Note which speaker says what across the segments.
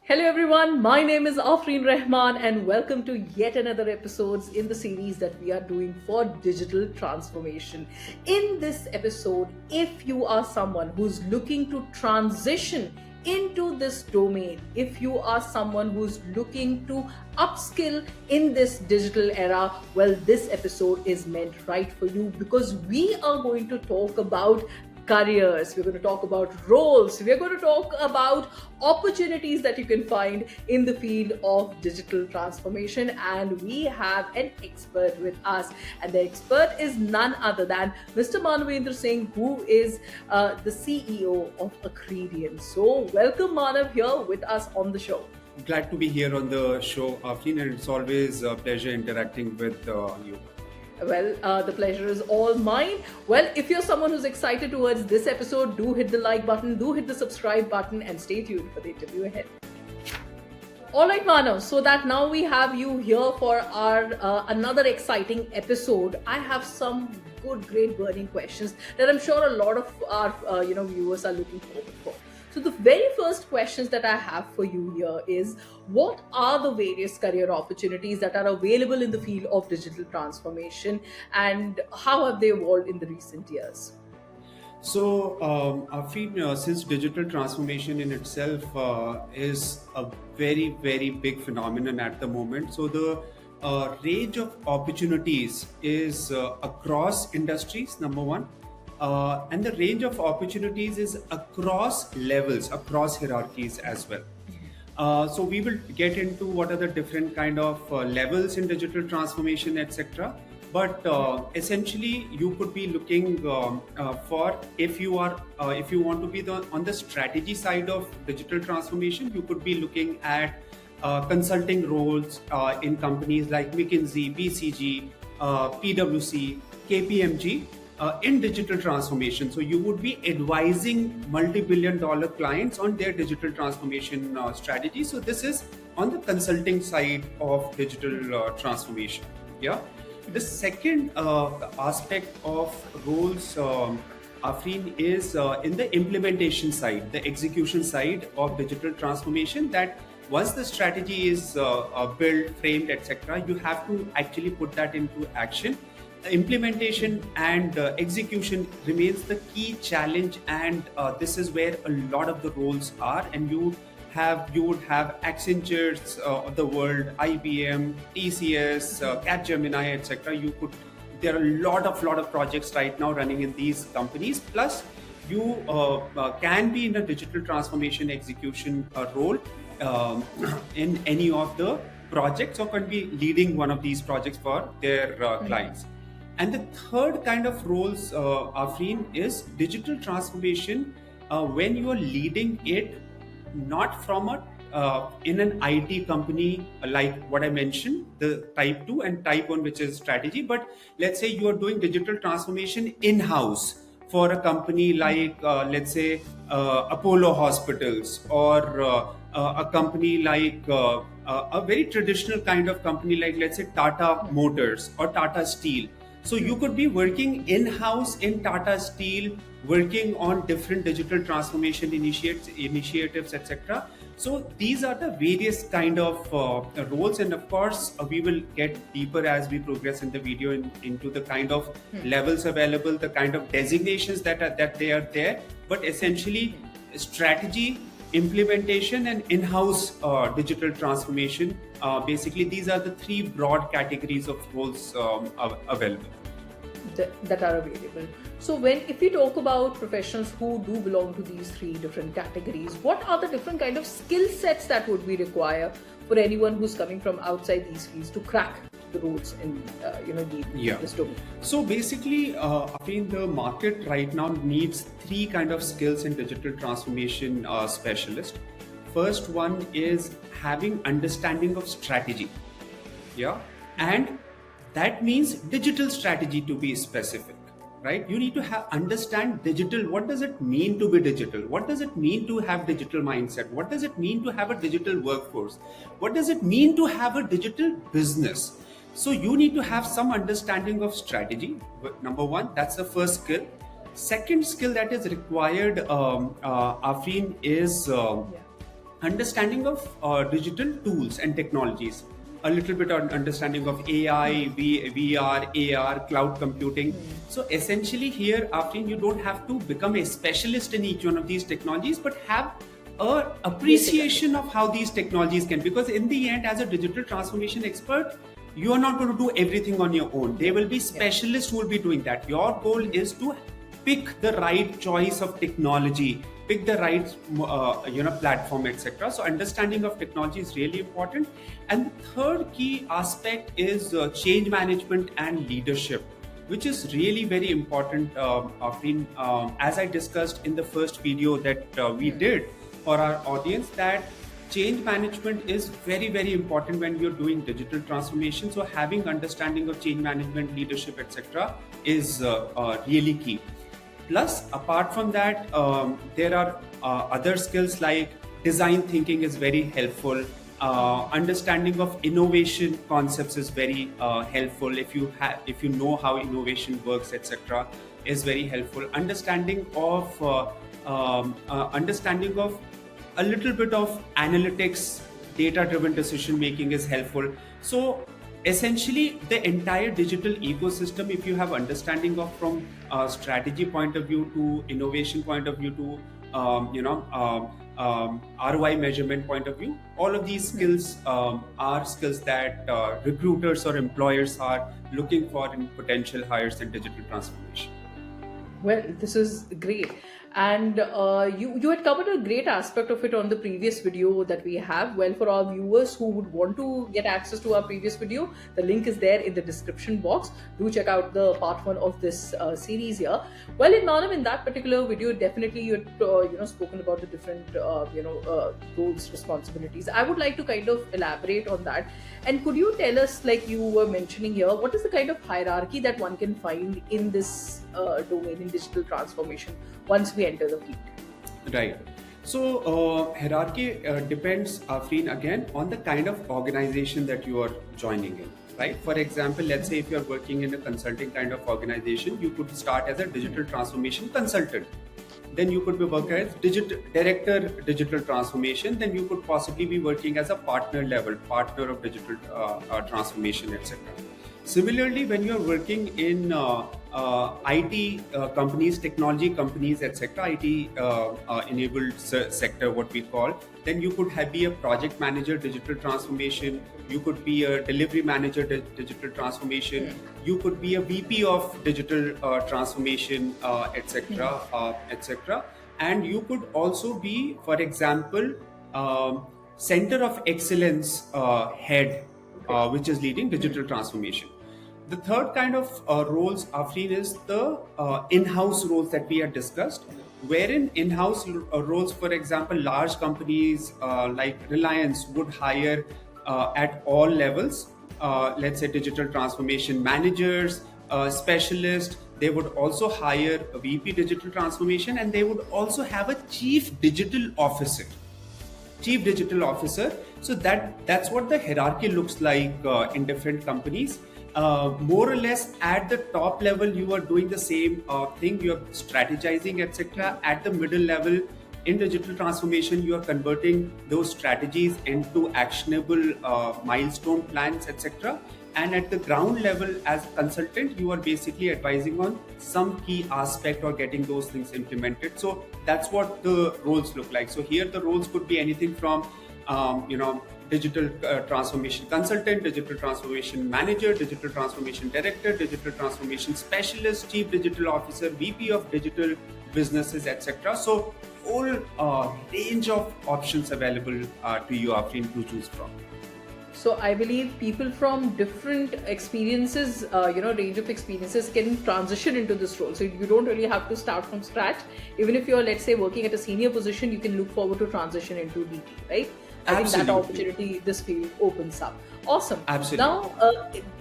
Speaker 1: Hello everyone, my name is Afreen Rahman and welcome to yet another episodes in the series that we are doing for digital transformation. In this episode, if you are someone who's looking to transition into this domain, if you are someone who's looking to upskill in this digital era, well, this episode is meant right for you because we are going to talk about careers, we're going to talk about roles, we're going to talk about opportunities that you can find in the field of digital transformation. And we have an expert with us, and the expert is none other than Mr. Manvender Singh, who is the CEO of Accredian. So, welcome Manav here with us on the show.
Speaker 2: Glad to be here on the show, Afreen, and it's always a pleasure interacting with you.
Speaker 1: Well, the pleasure is all mine. Well, if you're someone who's excited towards this episode, do hit the like button, do hit the subscribe button, and stay tuned for the interview ahead. All right, Manav. So that now we have you here for our another exciting episode. I have some good, great burning questions that I'm sure a lot of our viewers are looking forward for. So the very first questions that I have for you here is, what are the various career opportunities that are available in the field of digital transformation, and how have they evolved in the recent years?
Speaker 2: So, Afreen, since digital transformation in itself is a very, very big phenomenon at the moment, so the range of opportunities is across industries, number one. And the range of opportunities is across levels, across hierarchies as well. So we will get into what are the different kind of levels in digital transformation, etc. But essentially, you could be looking for, if you want to be on the strategy side of digital transformation, you could be looking at consulting roles in companies like McKinsey, BCG, PwC, KPMG. In digital transformation. So you would be advising multi-billion-dollar clients on their digital transformation strategy. So this is on the consulting side of digital transformation. Yeah. The second aspect of roles, Afreen, is in the implementation side, the execution side of digital transformation, that once the strategy is built, framed, etc., you have to actually put that into action. Implementation and execution remains the key challenge, and this is where a lot of the roles are. And you would have Accentures of the world, IBM, TCS, Capgemini, etc. There are a lot of projects right now running in these companies. Plus, you can be in a digital transformation execution role in any of the projects, or can be leading one of these projects for their clients. And the third kind of roles, Afreen, is digital transformation when you are leading it, not from in an IT company like what I mentioned, the type 2 and type 1, which is strategy. But let's say you are doing digital transformation in-house for a company like, let's say, Apollo Hospitals, or a company like a very traditional kind of company like, let's say, Tata Motors or Tata Steel. So you could be working in-house in Tata Steel, working on different digital transformation initiatives, etc. So these are the various kind of roles, and of course we will get deeper as we progress in the video into the kind of levels available, the kind of designations that they are there. But essentially, strategy, implementation, and in-house digital transformation. Basically, these are the three broad categories of roles available.
Speaker 1: That are available. So if we talk about professionals who do belong to these three different categories, what are the different kind of skill sets that would be required for anyone who's coming from outside these fields to crack the roles in this domain?
Speaker 2: So basically, I mean, the market right now needs three kind of skills in digital transformation specialist. First one is having understanding of strategy. Yeah. And that means digital strategy, to be specific, right? You need to understand digital. What does it mean to be digital? What does it mean to have digital mindset? What does it mean to have a digital workforce? What does it mean to have a digital business? So you need to have some understanding of strategy. Number one, that's the first skill. Second skill that is required, Afreen, is understanding of digital tools and technologies, a little bit on understanding of AI, VR, AR, cloud computing. So essentially here, Afrin, you don't have to become a specialist in each one of these technologies, but have a appreciation of how these technologies can, because in the end, as a digital transformation expert, you are not going to do everything on your own. There will be specialists who will be doing that. Your goal is to pick the right choice of technology, pick the right platform, etc. So understanding of technology is really important. And the third key aspect is change management and leadership, which is really very important. Afrin, as I discussed in the first video that we did for our audience, that change management is very, very important when you're doing digital transformation. So having understanding of change management, leadership, etc. is really key. Plus, apart from that, there are other skills like design thinking is very helpful. Understanding of innovation concepts is very helpful. If you know how innovation works, etc., is very helpful. Understanding of a little bit of analytics, data-driven decision making is helpful. So essentially, the entire digital ecosystem, if you have understanding of from a strategy point of view to innovation point of view to ROI measurement point of view, all of these skills are skills that recruiters or employers are looking for in potential hires in digital transformation.
Speaker 1: Well, this is great. And you had covered a great aspect of it on the previous video that we have. Well, for our viewers who would want to get access to our previous video, the link is there in the description box. Do check out the part 1 of this series here. Well, Manam, in that particular video, definitely you had spoken about the different roles, responsibilities. I would like to kind of elaborate on that. And could you tell us, like you were mentioning here, what is the kind of hierarchy that one can find in this domain in digital transformation once we enter the field?
Speaker 2: Right. So hierarchy depends, Afreen, again on the kind of organization that you are joining in. Right. For example, let's say if you are working in a consulting kind of organization, you could start as a digital transformation consultant. Then you could be working as director digital transformation. Then you could possibly be working as a partner of digital transformation, etc. Similarly, when you are working in IT companies, technology companies, etc., IT enabled sector, what we call, then you could be a project manager, digital transformation. You could be a delivery manager, digital transformation. You could be a VP of digital transformation, etc., etc. And you could also be, for example, center of excellence head, which is leading digital transformation. The third kind of roles, Afreen, is the in-house roles that we had discussed, wherein in-house roles, for example, large companies like Reliance would hire at all levels, let's say digital transformation managers, specialists. They would also hire a VP digital transformation, and they would also have a chief digital officer. So that's what the hierarchy looks like in different companies. More or less at the top level, you are doing the same thing. You are strategizing, etc. At the middle level, in digital transformation, you are converting those strategies into actionable milestone plans, etc. And at the ground level, as a consultant, you are basically advising on some key aspect or getting those things implemented. So that's what the roles look like. So here the roles could be anything from digital transformation consultant, digital transformation manager, digital transformation director, digital transformation specialist, chief digital officer, VP of digital businesses, etc. So whole range of options available to you, Afreen, to choose from.
Speaker 1: So I believe people from different experiences, range of experiences can transition into this role. So you don't really have to start from scratch. Even if you're, let's say, working at a senior position, you can look forward to transition into DT, right? I think that opportunity, this field opens up. Awesome.
Speaker 2: Absolutely.
Speaker 1: Now,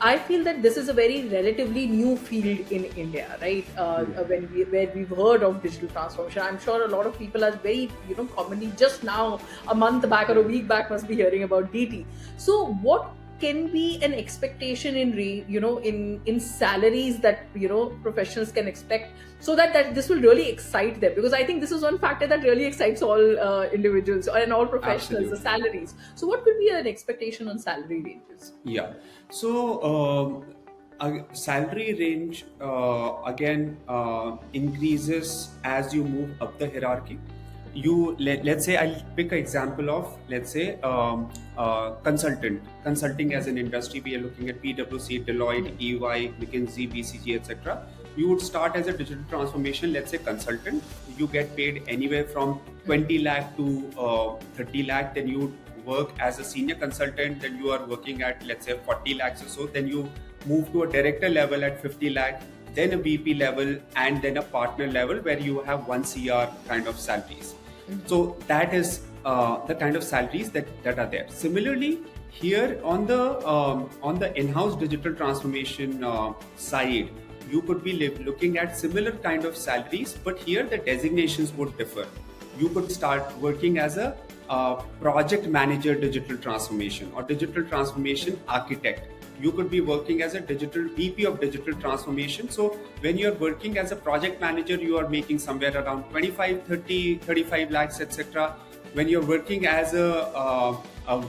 Speaker 1: I feel that this is a very relatively new field in India, right? Where we've heard of digital transformation. I'm sure a lot of people are very, commonly just now, a month back or a week back, must be hearing about DT. So what can be an expectation in salaries that professionals can expect so that this will really excite them, because I think this is one factor that really excites all individuals and all professionals.
Speaker 2: Absolutely.
Speaker 1: The salaries. So what could be an expectation on salary ranges?
Speaker 2: Yeah. So a salary range again increases as you move up the hierarchy. Let's say I'll pick an example of, let's say, consulting as an industry. We are looking at PwC, Deloitte, EY, McKinsey, BCG, etc. You would start as a digital transformation, let's say consultant. You get paid anywhere from 20 lakh to 30 lakh. Then you work as a senior consultant. Then you are working at, let's say, 40 lakhs or so. Then you move to a director level at 50 lakh, then a VP level, and then a partner level where you have 1 CR kind of salaries. So that is the kind of salaries that are there. Similarly, here on the in-house digital transformation side, you could be looking at similar kind of salaries, but here the designations would differ. You could start working as a project manager digital transformation or digital transformation architect. You could be working as a digital VP of digital transformation. So when you're working as a project manager, you are making somewhere around 25, 30, 35 lakhs, etc. When you're working as a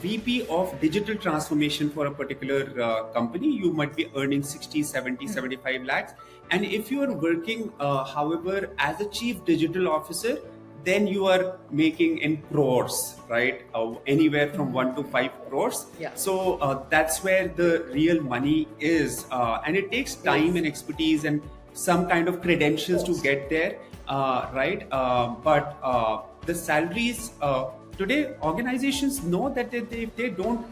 Speaker 2: VP of digital transformation for a particular company, you might be earning 60, 70, 75 lakhs. And if you are working, however, as a chief digital officer, then you are making in crores, right? Anywhere from 1 to 5 crores.
Speaker 1: Yeah.
Speaker 2: So that's where the real money is. And it takes time and expertise and some kind of credentials to get there, right? But the salaries, today organizations know that if they don't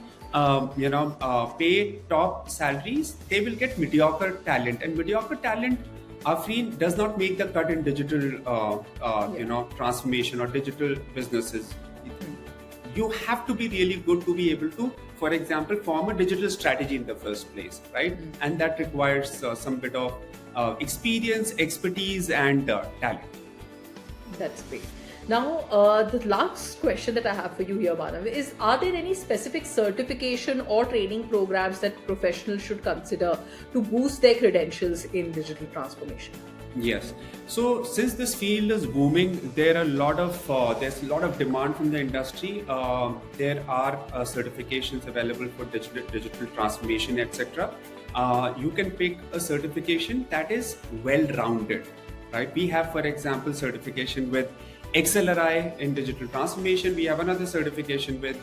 Speaker 2: pay top salaries, they will get mediocre talent. And mediocre talent, Afreen, does not make the cut in digital, transformation or digital businesses. You have to be really good to be able to, for example, form a digital strategy in the first place, right? And that requires some bit of experience, expertise, and talent.
Speaker 1: That's great. Now, the last question that I have for you here, Manav, is: are there any specific certification or training programs that professionals should consider to boost their credentials in digital transformation?
Speaker 2: Yes. So since this field is booming, there's a lot of demand from the industry. There are certifications available for digital transformation, etc. You can pick a certification that is well-rounded, right? We have, for example, certification with XLRI in digital transformation. We have another certification with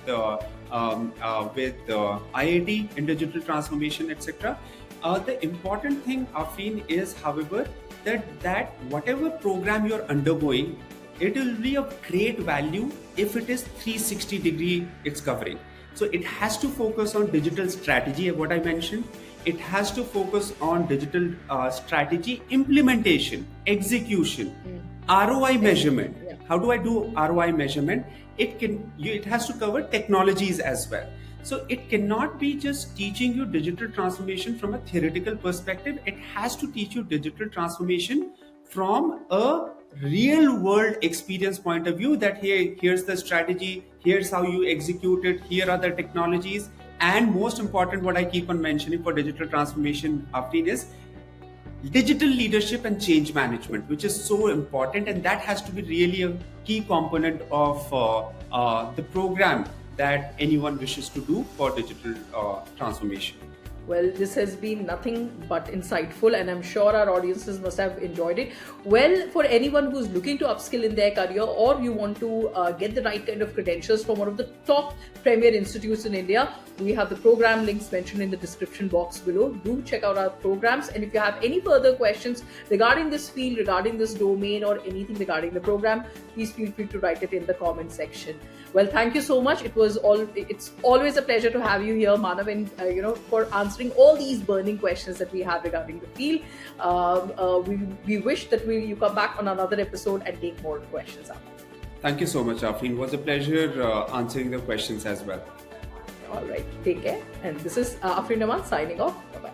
Speaker 2: IIT in digital transformation, etc. The important thing, Afreen, is, however, that whatever program you're undergoing, it will be of great value if it is 360 degree it's covering. So it has to focus on digital strategy, what I mentioned. It has to focus on digital strategy, implementation, execution, ROI measurement.
Speaker 1: Yeah.
Speaker 2: How do I do ROI measurement? It has to cover technologies as well. So it cannot be just teaching you digital transformation from a theoretical perspective. It has to teach you digital transformation from a real world experience point of view, that here's the strategy, here's how you execute it, here are the technologies. And most important, what I keep on mentioning for digital transformation, Afreen, is digital leadership and change management, which is so important, and that has to be really a key component of the program that anyone wishes to do for digital transformation.
Speaker 1: Well, this has been nothing but insightful, and I'm sure our audiences must have enjoyed it. Well, for anyone who's looking to upskill in their career, or you want to get the right kind of credentials from one of the top premier institutes in India, we have the program links mentioned in the description box below. Do check out our programs, and if you have any further questions regarding this field, regarding this domain, or anything regarding the program, please feel free to write it in the comment section. Well, thank you so much. It's always a pleasure to have you here, Manav, and for answering all these burning questions that we have regarding the field. We wish that you come back on another episode and take more questions up.
Speaker 2: Thank you so much, Afreen. It was a pleasure answering the questions as well.
Speaker 1: All right, take care. And this is Afreen Rahman signing off. Bye-bye.